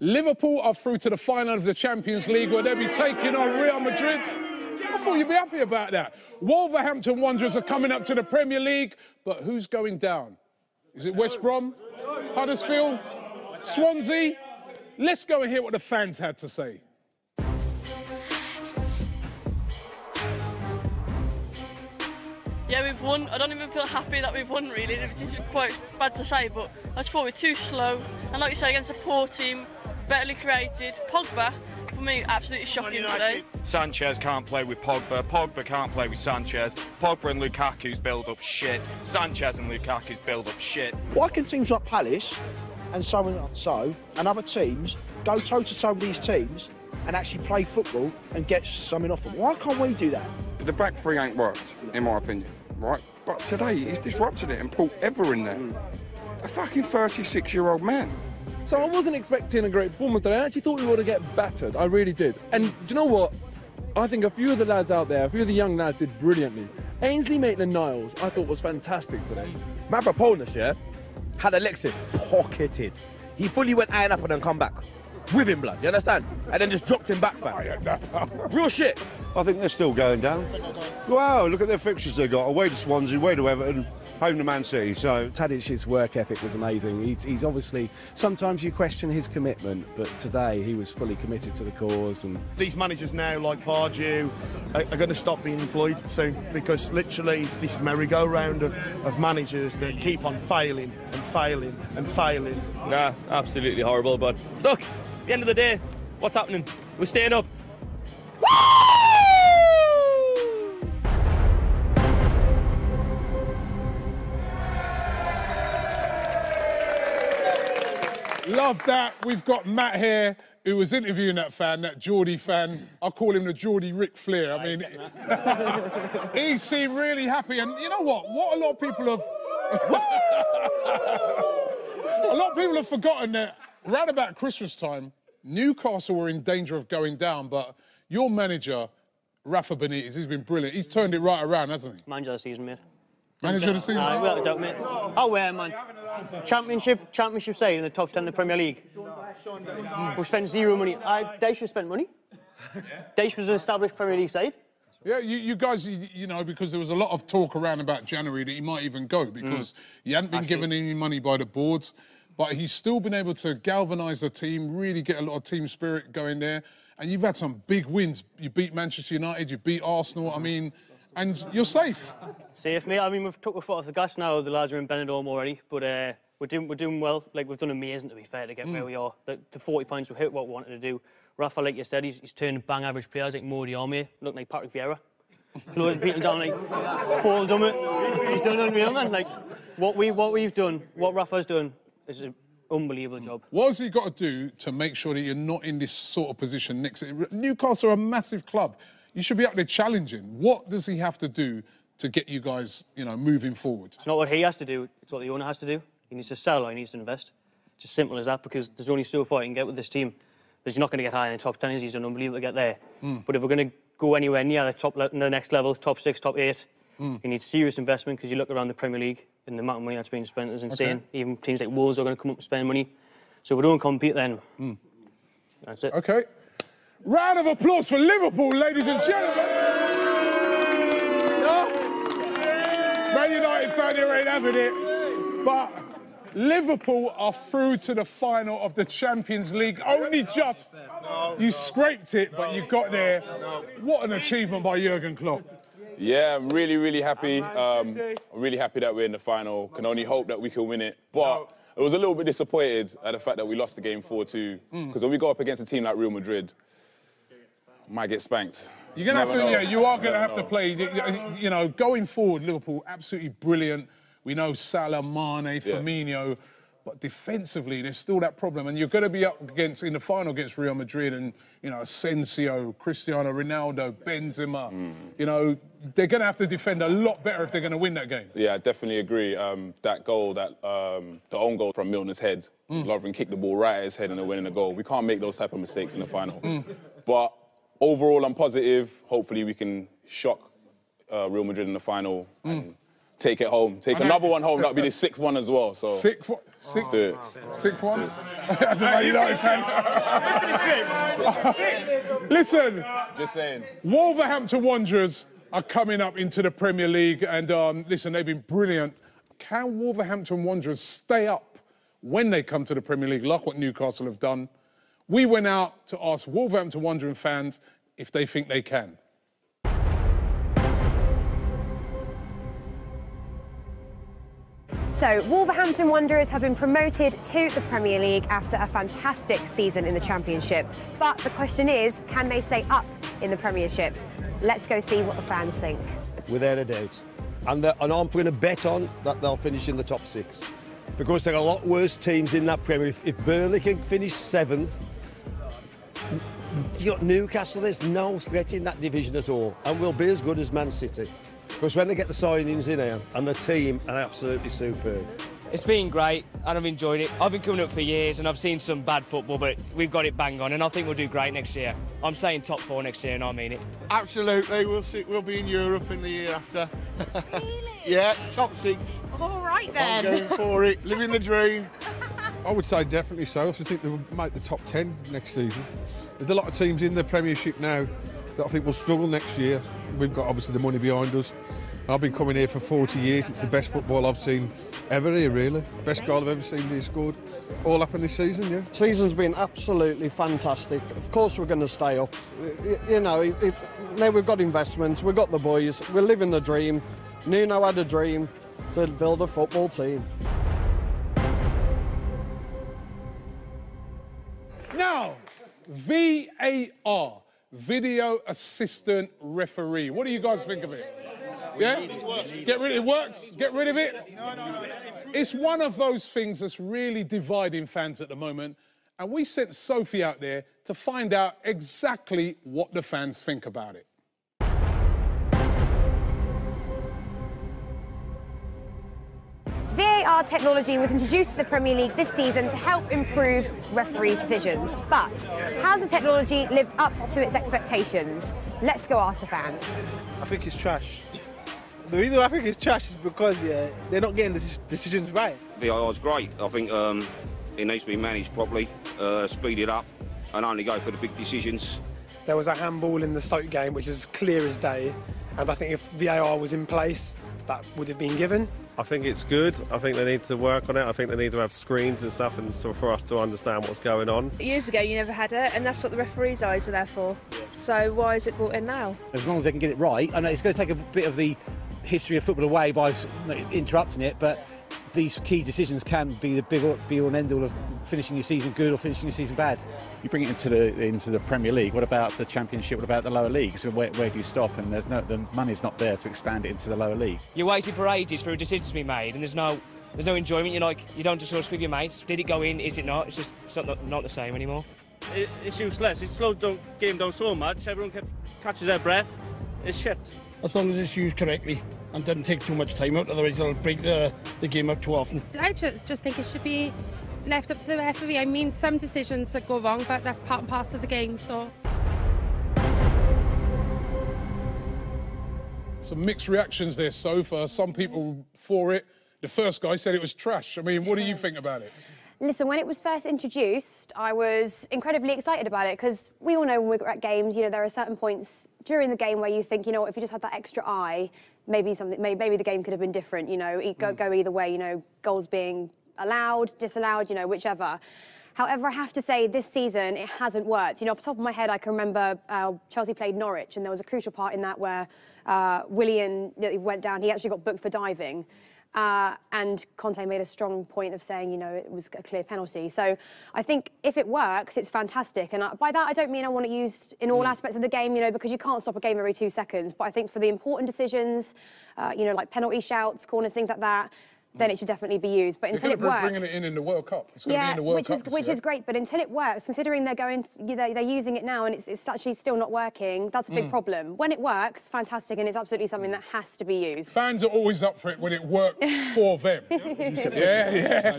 Liverpool are through to the final of the Champions League where they'll be taking on Real Madrid. I thought you'd be happy about that. Wolverhampton Wanderers are coming up to the Premier League, but who's going down? Is it West Brom? Huddersfield? Swansea? Let's go and hear what the fans had to say. Yeah, we've won. I don't even feel happy that we've won, really, which is quite bad to say, but I just thought we were too slow. And like you say, against a poor team, better created. Pogba, for me, absolutely shocking today. Sanchez can't play with Pogba. Pogba can't play with Sanchez. Pogba and Lukaku's build-up shit. Sanchez and Lukaku's build-up shit. Why can teams like Palace and and other teams go toe-to-toe with these teams and actually play football and get something off them? Why can't we do that? The back three ain't worked, in my opinion, right? But today, he's disrupted it and pulled Ever in there. A fucking 36-year-old man. So I wasn't expecting a great performance today. I actually thought we would have get battered. I really did. And do you know what? I think a few of the lads out there, a few of the young lads did brilliantly. Ainsley Maitland-Niles, I thought was fantastic today. Mavropanos, yeah, had Alexis pocketed. He fully went eyeing up and then come back. With him, blood, you understand? And then just dropped him back, fam. Real shit. I think they're still going down. Wow, look at their fixtures they've got. Away to Swansea, away to Everton, home to Man City, so... Tadic's work ethic was amazing. He's obviously... Sometimes you question his commitment, but today he was fully committed to the cause. And these managers now, like Pardew, are going to stop being employed soon because literally it's this merry-go-round of managers that keep on failing and failing and failing. Nah, absolutely horrible, but look, at the end of the day, what's happening? We're staying up. Love that. We've got Matt here, who was interviewing that fan, that Geordie fan. I call him the Geordie Ric Flair. I mean, he seemed really happy. And you know what? What a lot of people have... a lot of people have forgotten that around about Christmas time, Newcastle were in danger of going down, but your manager, Rafa Benitez, he's been brilliant. He's turned it right around, hasn't he? Manager of the season, mate. Manager of the season? Without a doubt, mate. Oh, man. Championship side in the top 10 of the Premier League. We spent zero money. They should spend money. They was an established Premier League side. Yeah, you guys, you know, because there was a lot of talk around about January that he might even go because he hadn't been given any money by the boards, but he's still been able to galvanise the team, really get a lot of team spirit going there. And you've had some big wins. You beat Manchester United, you beat Arsenal, I mean, and you're safe. Safe, mate. I mean, we've took a foot off the gas now. The lads are in Benidorm already, but we're doing well. Like, we've done amazing, to be fair, to get where we are. The 40 points, we've hit what we wanted to do. Rafa, like you said, he's turned bang average players like Modi Army, looking like Patrick Vieira. Closing people down like Paul Dummett. He's done unreal, man. Like, what we've done, what Rafa's done, is an unbelievable job. What has he got to do to make sure that you're not in this sort of position next to... Newcastle are a massive club. You should be out there challenging. What does he have to do to get you guys, you know, moving forward? It's not what he has to do, it's what the owner has to do. He needs to sell or he needs to invest. It's as simple as that, because there's only so far you can get with this team. He's not going to get high in the top 10, he's done unbelievable to get there. But if we're going to go anywhere near the next level, top 6, top 8, you need serious investment, because you look around the Premier League and the amount of money that's being spent is insane. Okay. Even teams like Wolves are going to come up and spend money. So if we don't compete then, that's it. OK. Round of applause for Liverpool, ladies and gentlemen. Man United fan here ain't having it, but Liverpool are through to the final of the Champions League. Only just. You scraped it, but you got there. What an achievement by Jurgen Klopp. Yeah, I'm really, really happy. I'm really happy that we're in the final. Can only hope that we can win it. But I was a little bit disappointed at the fact that we lost the game 4-2. Because when we go up against a team like Real Madrid, might get spanked. You're going to have to, yeah, you are going to have to play. You know, going forward, Liverpool, absolutely brilliant. We know Salah, Mane, Firmino, but defensively, there's still that problem. And you're going to be up against, in the final against Real Madrid and, you know, Asensio, Cristiano Ronaldo, Benzema. You know, they're going to have to defend a lot better if they're going to win that game. Yeah, I definitely agree. That goal, the own goal from Milner's head, Lovren kicked the ball right at his head and they're winning the goal. We can't make those type of mistakes in the final. But overall, I'm positive. Hopefully, we can shock Real Madrid in the final and take it home. Take another one home. That'll be the 6th one as well. So Sixth let's do it. 6th one? That's a Man United fan. Listen. Just saying. Wolverhampton Wanderers are coming up into the Premier League, and listen, they've been brilliant. Can Wolverhampton Wanderers stay up when they come to the Premier League, like what Newcastle have done? We went out to ask Wolverhampton Wanderers fans if they think they can. So, Wolverhampton Wanderers have been promoted to the Premier League after a fantastic season in the Championship. But the question is, can they stay up in the Premiership? Let's go see what the fans think. Without a doubt. And I'm putting a bet on that they'll finish in the top 6. Because there are a lot worse teams in that Premier. If Burnley can finish 7th, you got Newcastle, there's no threat in that division at all. And we'll be as good as Man City. Because when they get the signings in here, and the team are absolutely superb. It's been great, and I've enjoyed it. I've been coming up for years, and I've seen some bad football, but we've got it bang on, and I think we'll do great next year. I'm saying top 4 next year, and I mean it. Absolutely, we'll be in Europe in the year after. Really? Yeah, top 6. All right then. I'm going for it, living the dream. I would say definitely so. I think they will make the top 10 next season. There's a lot of teams in the Premiership now that I think will struggle next year. We've got obviously the money behind us. I've been coming here for 40 years. It's the best football I've seen ever here, really. Best goal I've ever seen here scored. All happened this season, yeah. Season's been absolutely fantastic. Of course we're going to stay up. You know, now we've got investments, we've got the boys, we're living the dream. Nuno had a dream to build a football team. Now, VAR, Video Assistant Referee. What do you guys think of it? Yeah? Get rid of it. Works? Get rid of it? It's one of those things that's really dividing fans at the moment. And we sent Sophie out there to find out exactly what the fans think about it. VAR technology was introduced to the Premier League this season to help improve referee decisions. But has the technology lived up to its expectations? Let's go ask the fans. I think it's trash. The reason why I think it's trash is because they're not getting the decisions right. VAR is great. I think it needs to be managed properly, speed it up, and only go for the big decisions. There was a handball in the Stoke game, which is clear as day, and I think if VAR was in place, that would have been given. I think it's good. I think they need to work on it. I think they need to have screens and stuff, and so for us to understand what's going on. Years ago, you never had it, and that's what the referees' eyes are there for. So why is it brought in now? As long as they can get it right, I know it's going to take a bit of the history of football away by interrupting it, but these key decisions can be the be all and end all of finishing your season good or finishing your season bad. You bring it into the Premier League. What about the Championship? What about the lower leagues? Where do you stop? And the money's not there to expand it into the lower league. You're waiting for ages for a decision to be made, and there's no enjoyment. You don't just discuss with your mates. Did it go in? Is it not? It's not the same anymore. It's useless. It slows the game down so much. Everyone catches their breath. It's shit. As long as it's used correctly and doesn't take too much time out, otherwise it'll break the game up too often. I just think it should be left up to the referee. I mean, some decisions that go wrong, but that's part and parcel of the game, so. Some mixed reactions there so far. Some people for it. The first guy said it was trash. I mean, what do you think about it? Listen, when it was first introduced, I was incredibly excited about it because we all know when we're at games, there are certain points during the game where you think, if you just had that extra eye, maybe the game could have been different. It go either way. Goals being allowed, disallowed, whichever. However, I have to say this season it hasn't worked. Off the top of my head, I can remember Chelsea played Norwich, and there was a crucial part in that where Willian went down. He actually got booked for diving. And Conte made a strong point of saying, it was a clear penalty. So I think if it works, it's fantastic. And by that, I don't mean I want it used in all aspects of the game, because you can't stop a game every 2 seconds. But I think for the important decisions, like penalty shouts, corners, things like that, then it should definitely be used. But until it works, bringing it in the World Cup. It's going to be in the World Cup, which is great. But until it works, considering they're using it now and it's actually still not working, that's a big problem. When it works, fantastic, and it's absolutely something that has to be used. Fans are always up for it when it works for them. The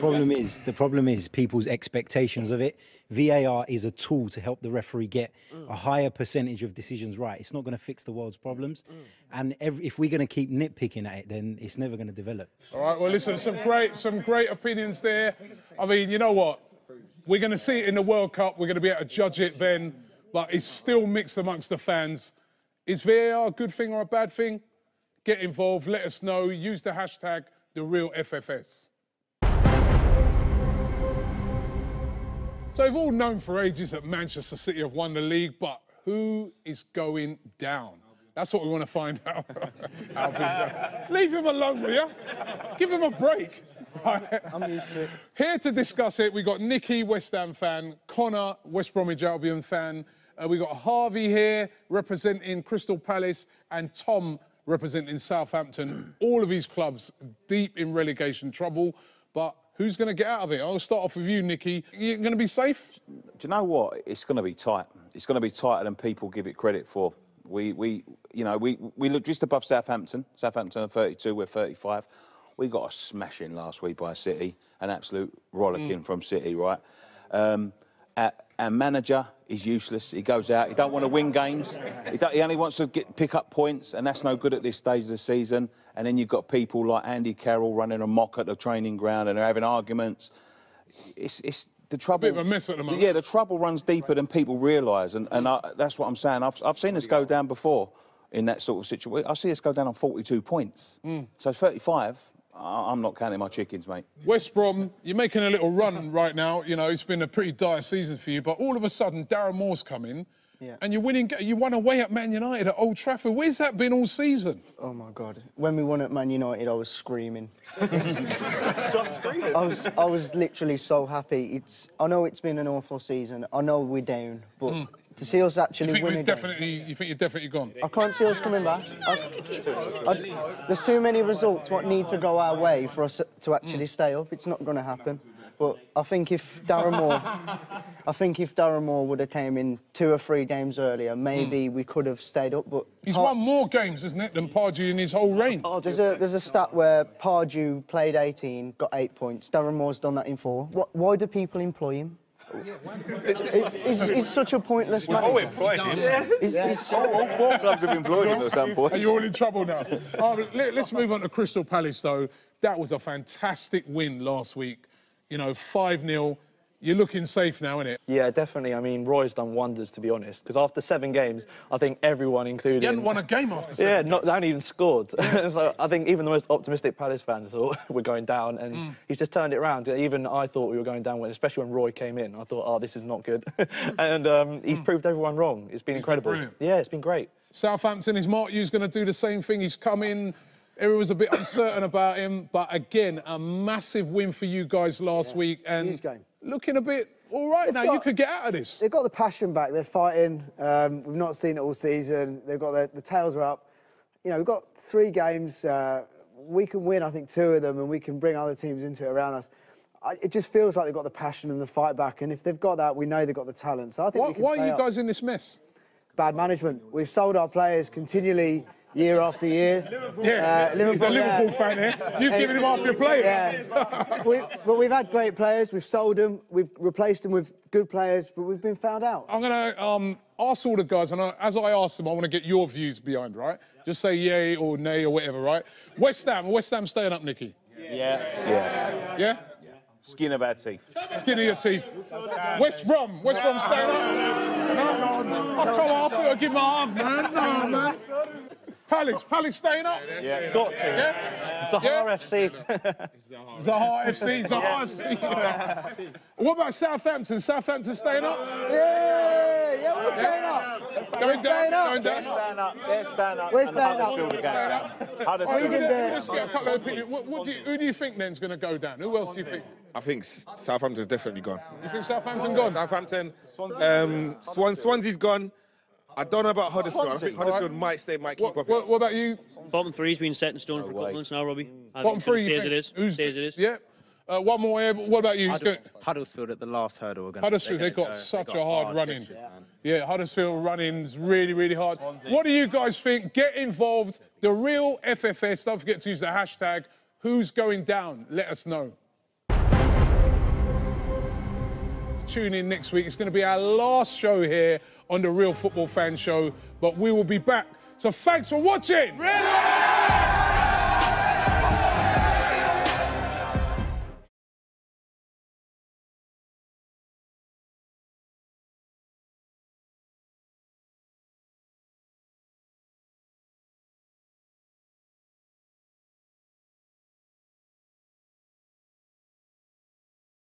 problem is people's expectations of it. VAR is a tool to help the referee get a higher percentage of decisions right. It's not going to fix the world's problems. And if we're going to keep nitpicking at it, then it's never going to develop. All right, well, listen, some great opinions there. I mean, you know what? We're going to see it in the World Cup. We're going to be able to judge it then, but it's still mixed amongst the fans. Is VAR a good thing or a bad thing? Get involved, let us know. Use the hashtag #TheRealFFS. So we've all known for ages that Manchester City have won the league, but who is going down? That's what we want to find out. Leave him alone, will you? Give him a break. Right. I'm used to it. Here to discuss it, we've got Nicky, West Ham fan, Connor, West Bromwich Albion fan. We've got Harvey here, representing Crystal Palace, and Tom, representing Southampton. All of these clubs deep in relegation trouble, but who's going to get out of it? I'll start off with you, Nicky. You going to be safe? Do you know what? It's going to be tight. It's going to be tighter than people give it credit for. We look just above Southampton. Southampton are 32, we're 35. We got a smashing last week by City, an absolute rollicking from City, right? Our manager is useless. He goes out, he don't want to win games. He only wants to pick up points, and that's no good at this stage of the season. And then you've got people like Andy Carroll running amok at the training ground, and they're having arguments. It's the trouble. It's a bit of a mess at the moment. Yeah, the trouble runs deeper than people realise, and that's what I'm saying. I've seen us go down before in that sort of situation. I see us go down on 42 points. So 35. I'm not counting my chickens, mate. West Brom, you're making a little run right now. You know, it's been a pretty dire season for you, but all of a sudden, Darren Moore's come in, and you're winning. You won away at Man United at Old Trafford. Where's that been all season? Oh, my God. When we won at Man United, I was screaming. Stop screaming. I was literally so happy. I know it's been an awful season. I know we're down, but to see us actually win again. You think you're definitely gone? I can't see us coming back. There's too many results what need to go our way for us to actually stay up. It's not going to happen. But I think if Darren Moore would have came in 2 or 3 games earlier, maybe we could have stayed up. But he's won more games, isn't it, than Pardew in his whole reign? There's a stat where Pardew played 18, got 8 points. Darren Moore's done that in 4. Why do people employ him? He's such a pointless man. We've all employed him. All 4 clubs have employed him at some point. Are you all in trouble now? Let's move on to Crystal Palace, though. That was a fantastic win last week. You know, 5-0. You're looking safe now, innit? Yeah, definitely. I mean, Roy's done wonders, to be honest, because after 7 games, I think everyone, including... He hadn't won a game after 7 Yeah, they hadn't even scored. So I think even the most optimistic Palace fans thought we're going down, and he's just turned it around. Even I thought we were going down, especially when Roy came in. I thought, oh, this is not good. And he's proved everyone wrong. It's been incredible. Brilliant. Yeah, it's been great. Southampton, is Mark Hughes going to do the same thing? He's come in... Everyone was a bit uncertain about him, but again, a massive win for you guys last week, and looking a bit all right now. You could get out of this. They've got the passion back. They're fighting. We've not seen it all season. They've got the tails are up. You know, we've got 3 games. We can win, I think, 2 of them, and we can bring other teams into it around us. It just feels like they've got the passion and the fight back, and if they've got that, we know they've got the talent. So I think we can why stay are you up. guys in this mess? Bad management. We've sold our players continually. Year after year. Yeah, he's a Liverpool fan here. You've given him half your players. Yeah. But we've had great players, we've sold them, we've replaced them with good players, but we've been found out. I'm going to ask all the guys, and as I ask them, I want to get your views behind, right? Just say yay or nay or whatever, right? West Ham staying up, Nicky? Yeah? Skin of our teeth. Skin of your teeth. West Brom staying up? No. Oh, come on, I thought I'd give my hug, man. No, man. Palace staying up? Yeah, got to. Yeah? Zahar FC. Zahar FC. What about Southampton? Southampton staying up? Yeah, we're staying up. Going down. They're staying up. We're staying up. Who do you think then's going to go down? Who else do you think? I think Southampton's definitely gone. You think Southampton gone? Southampton. Swansea's gone. I don't know about Huddersfield. I think Huddersfield might stay, might keep up. What about you? Bottom 3's been set in stone for a couple months now, Robbie. Bottom 3, you think? Stay as it is. Yeah. One more here. What about you? Huddersfield at the last hurdle. Huddersfield, they've got such a hard run-in. Yeah, Huddersfield running-is really, really hard. What do you guys think? Get involved. The real FFS. Don't forget to use the hashtag. Who's going down? Let us know. tune in next week. It's going to be our last show here on the Real Football Fan Show, but we will be back. So thanks for watching.